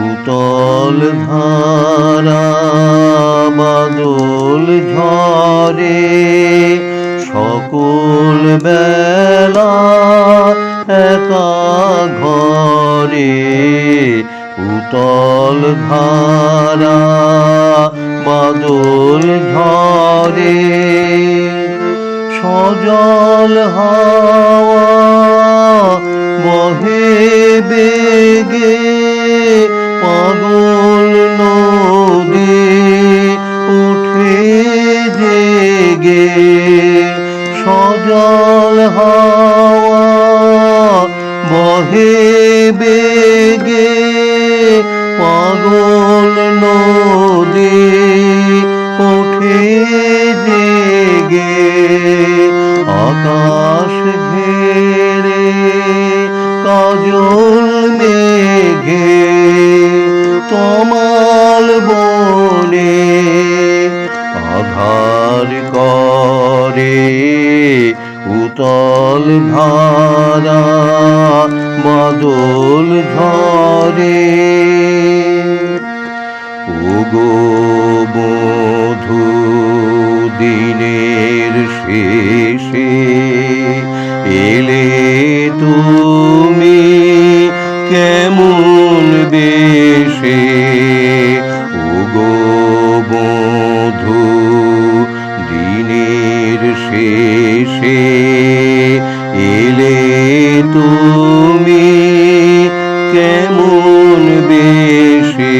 উতল ধারা বাদল ঝরে, সকল বেলা একা ঘরে। উতল ধারা বাদল ঝরে, সজল হাওয়া বহে বেগে, পাগল নদী উঠে জেগে। সজল হাওয়া বহে বেগে, পাগল নদী ওঠে জেগে। আকাশ ঘেরে কাজল মেঘে, তমাল বনে আধার করে। উতল ধারা বাদল ঝরে। ওগো বধূ দিনের শেষে, এলে তুমি কেমন বেশে। ওগো বধূ দিনের শেষে, এলে তুমি কেমন বেশে।